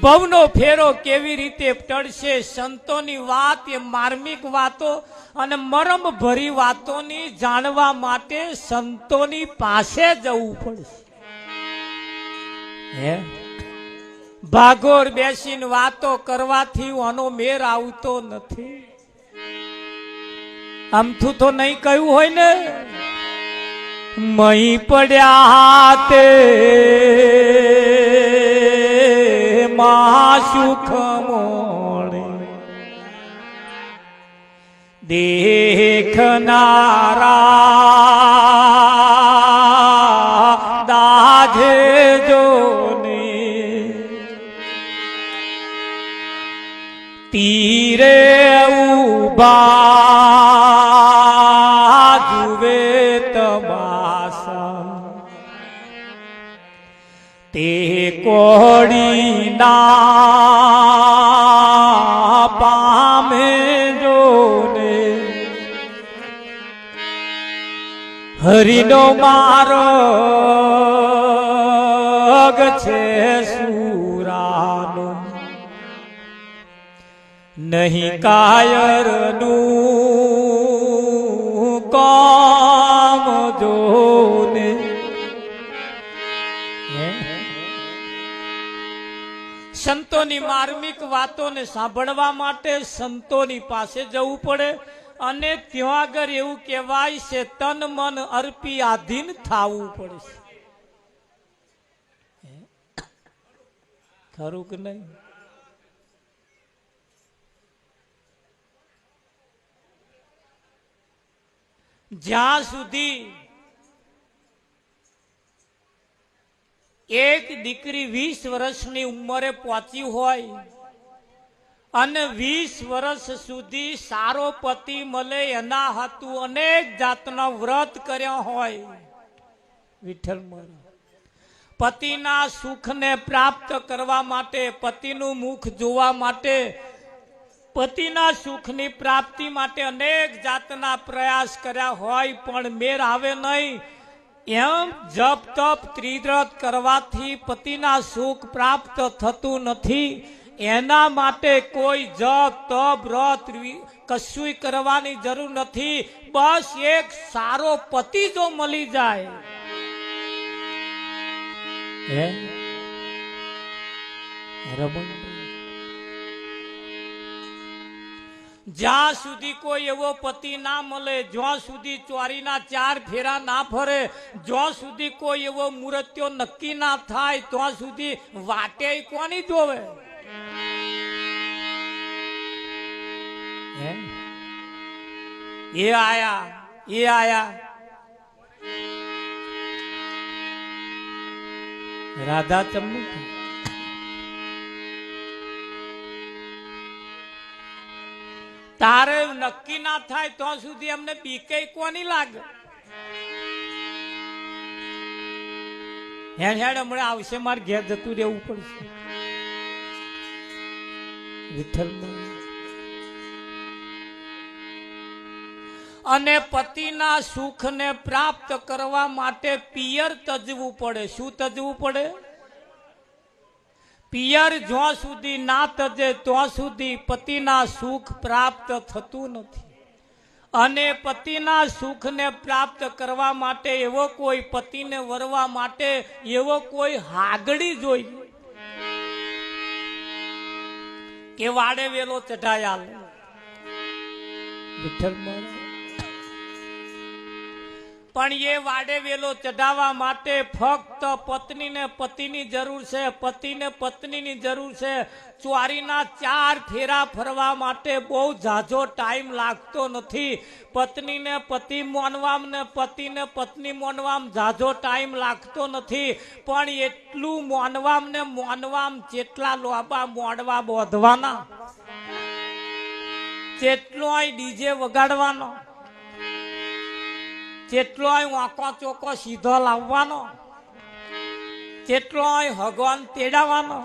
ભવનો ફેરો કેવી રીતે ટળશે? સંતોની વાત એ માર્મિક વાતો અને મરમ ભરી વાતોની જાણવા માટે સંતોની પાસે જવું પડશે. હે ભાગોર બેસીને વાતો કરવાથી આનો મેર આવતો નથી. આમથું તો નહીં કહ્યું હોય ને, મહી પડ્યા તે માં સુખ મોળે દેખનારા દાધે જોને તીરે ઉભા જુએ તમાસા તે કોડી ના પામે જોને હરિનો માર્ગ છે સુરાનો નહીં કાયરનું કામ જોને. સંતોની માર્મિક વાતોને સાંભળવા માટે સંતોની પાસે જવું પડે અને ત્યાં આગળ એવું કહેવાય છે તન મન અર્પી આધીન થવું પડશે. ખરું કે નહીં? જ્યાં સુધી એક દીકરી 20 વર્ષની ઉંમરે પહોંચી હોય અને 20 વર્ષ સુધી સારો પતિ મળે એના હતું અનેક જાતના વ્રત કર્યા હોય, વિઠ્ઠલ પતિના સુખને પ્રાપ્ત કરવા માટે, પતિનું મુખ જોવા માટે, પતિના સુખની પ્રાપ્તિ માટે અનેક જાતના પ્રયાસ કર્યા હોય પણ મેર આવે નહીં. એમ જપ તપ ત્રિવ્રત કરવાથી પતિના સુખ પ્રાપ્ત થતું નથી. એના માટે કોઈ જપ તપ વ્રત કશું કરવાની જરૂર નથી. બસ એક સારો પતિ જો મળી જાય, જ્યાં સુધી કોઈ એવો પતિ ના મળે, જ્યાં સુધી ચોરીના 4 ફેરા ના ફરે, જ્યાં સુધી કોઈ એવો મુહૂર્ત્યો નક્કી ના થાય, ત્યાં સુધી વાટે કોની જોવે? એ આયા રાધા ચમુ તારે નક્કી ના થાય ત્યાં સુધી અમને બીકે કોની લાગે? હેડ હમણાં આવશે, મારે ઘેર જતું રહેવું પડશે. વિઠ્ઠલ અને પતિના સુખને પ્રાપ્ત કરવા માટે પિયર તજવું પડે. શું તજવું પડે? પિયર જ્યાં સુધી ના તજે ત્યાં સુધી પતિના સુખ પ્રાપ્ત થતું નથી. અને પતિના સુખને પ્રાપ્ત કરવા માટે એવો કોઈ પતિને વરવા માટે એવો કોઈ હાગડી જોઈએ કે વાડે વેલો ચઢાયા. પણ એ વાડે વેલો ચઢાવવા માટે ફક્ત પત્નીને પતિની જરૂર છે, પતિને પત્નીની જરૂર છે. ચોરીના 4 ફેરા ફરવા માટે બહુ ઝાઝો ટાઈમ લાગતો નથી. પત્નીને પતિ માનવામાં ને પતિને પત્ની માનવામાં ઝાઝો ટાઈમ લાગતો નથી. પણ એટલું માનવામાં જેટલા લોબા મોડવા બોધવાના, જેટલો ડીજે વગાડવાનો, જેટલો વાંકો ચોકો સીધો લાવવાનો, જેટલો હગવાન તેડાવાનો.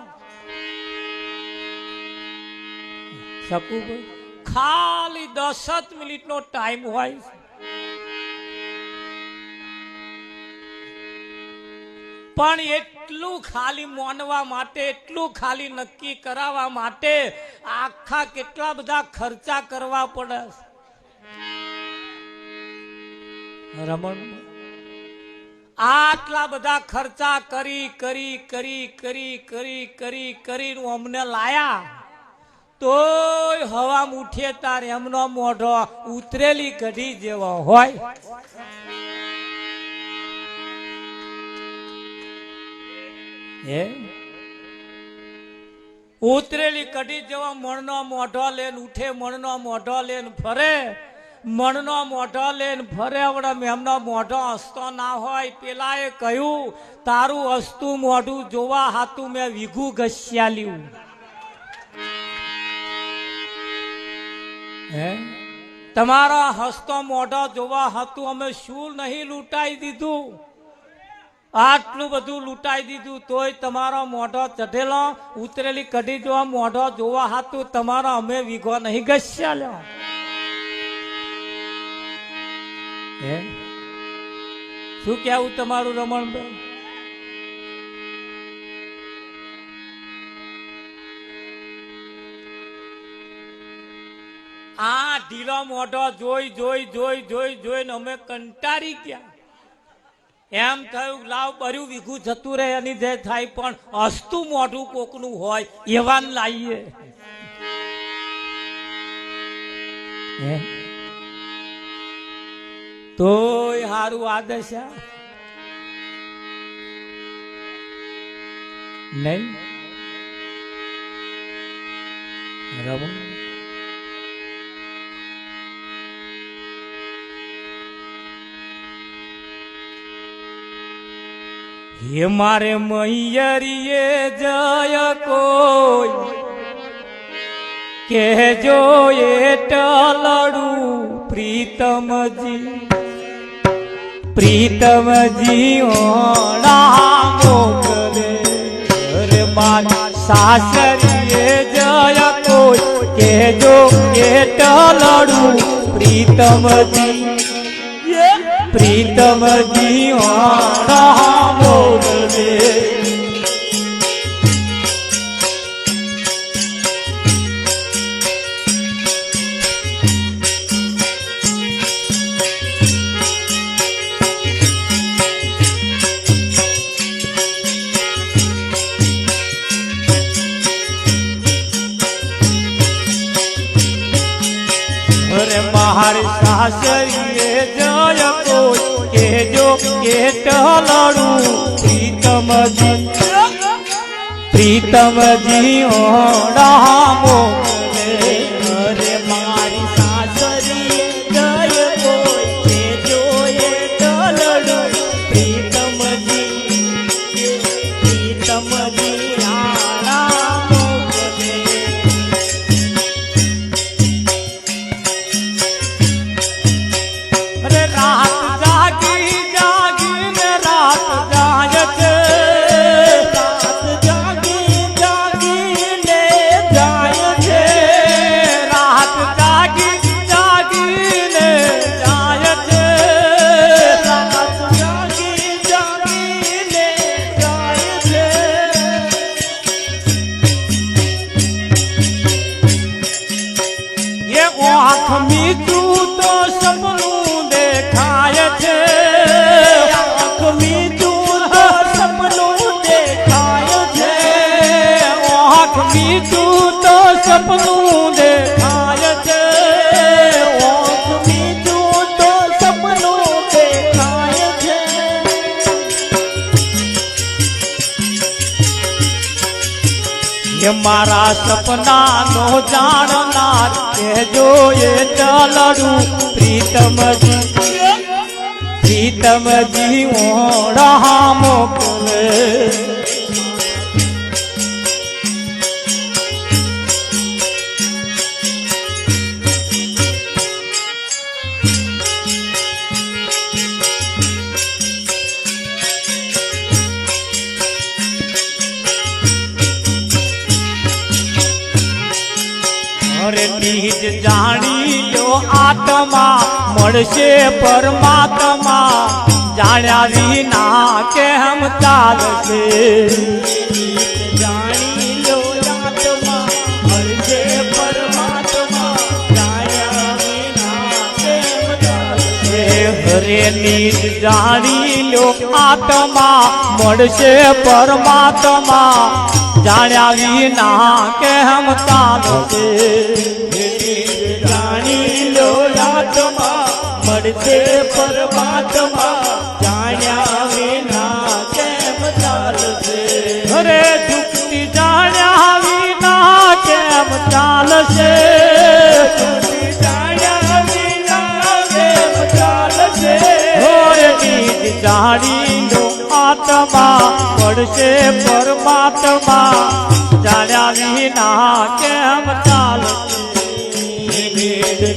શકુભાઈ ખાલી 10 મિનિટનો ટાઈમ હોય. પણ એટલું ખાલી માનવા માટે, એટલું ખાલી નક્કી કરાવવા માટે આખા કેટલા બધા ખર્ચા કરવા પડે. રમણ આટલા બધા ખર્ચા કરી કરી કરી કરી કરી કરી કરી અમને લાયા, તોય હવા ઉઠે તાર એમનો મોઢો ઉતરેલી કઢી જેવો હોય. ઉતરેલી કઢી જેવો મણનો મોઢો લઈને ઉઠે, મણનો મોઢો લઈને ફરે, મણનો મોઢો લઈને ફરે. આવડે એમનો મોઢો હસતો ના હોય. પેલાએ કહ્યું તારું હસતું મોઢું જોવા હાતું મેં વીઘું ઘસ્યાલ્યું. તમારા હસતો મોઢો જોવા હતું અમે શું નહીં લૂંટાઈ દીધું? આટલું બધું લૂંટાઈ દીધું તોય તમારો મોઢો ચઢેલો, ઉતરેલી કઢી જોવા મોઢો જોવા હતું તમારો અમે વીઘો નહીં ઘસ્યાલ્યો. શું કેવું તમારું રમણભાઈ? આ ઢીલો મોઢો જોઈ જોઈ જોઈ જોઈ જોઈને અમે કંટાળી ગયા. એમ થયું લાવ બર્યું વીઘું જતું રહે એની જે થાય, પણ હસતું મોઢું કોકનું હોય એવા લાવીએ. તોય હારું આદર્શ નહીં રમણ. હે મારે મૈયરીએ જય કોઈ કહેજો એટલડું પ્રીતમજી, પ્રીતમજી ઓળા મોકલે. અરે મારા સાસરીએ જય કોઈ કહેજો એટલડું પ્રીતમજી, પ્રીતમજી ઓળા મોકલે. અરે મારી સાસરીએ જય કોઈ કેજો એટલડું પ્રીતમજી, પ્રીતમજી ઓળા મોકલે. અરે મારી સાસરીએ જય કોઈ કેજો એટલડું પ્રીતમજી, પ્રીતમજી આળા મોકલે. અરે રાત જાગી જાગીને રાત જાય છે, રાત જાગી જાગીને જાય છે, રાત જાગી જાગીને જાય છે, રાત જાગી જાગીને જાય છે. એ આંખ મીઠું તો સપનું દેખાય છે, આંખ મીઠું તો સપનું દેખાય છે, આંખ મીઠું તો સપનું દેખાય છે, આંખ મીઠું તો સપનું દેખાય છે. એ મારા સપનાનો જાણનાર કહેજો એટલડું પ્રીતમજી, પ્રીતમજી ઓળા મોકલે. અરે બીજ જાણી લો આત્મા મળશે પરમાત્મા, જાણ્યા વિના કેમ ચાલશે જાણી લો આત્મા મળશે પરમાત્મા જાણ્યા વિના કેમ ચાલશે હરે નીત જાણી લો આત્મા મળશે પરમાત્મા જાણ્યા વિના કેમ ચાલશે જાણી લો આત્મા મળશે પરમાત્મા જાણ્યા વિના કેમ ચાલશે હરે દુઃખથી જાણ્યા વિના કેમ ચાલશે જાણ્યા વિના કેમ ચાલશે હરે નીત જાણી લો આત્મા મળશે પરમાત્મા જાણ્યા વિના કેમ ચાલશે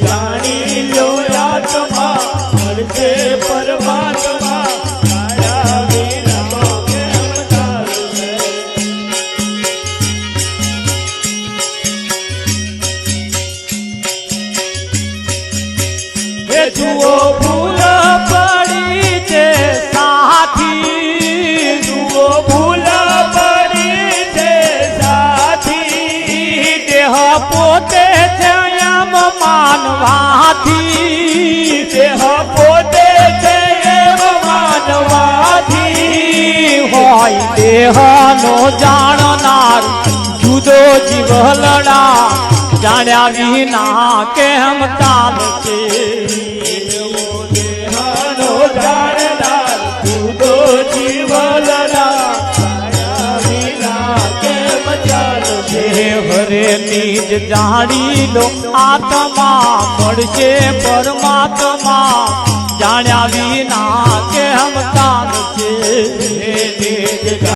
જાણી લો આત્મા મળશે પરમાત્મા જાણ્યા વિના કેમ ચાલશે હે જુઓ ભૂલ પડી છે સાથી જુઓ ભૂલ પડી છે સાથી દેહ પોતે છે એમ માનવાથી દેહ પોતે છે એમ માનવાથી હોય દેહનો જાણનાર જુદો જીવલડા જાણ્યા વિના કેમ ચાલશે દેહનો જાણનાર જુદો જીવલના જાણ્યા વિના કેમ ચાલશે હરે નીજ જાણી લો આત્મા મળશે પરમાત્મા જાણ્યા વિના કેમ ચાલશે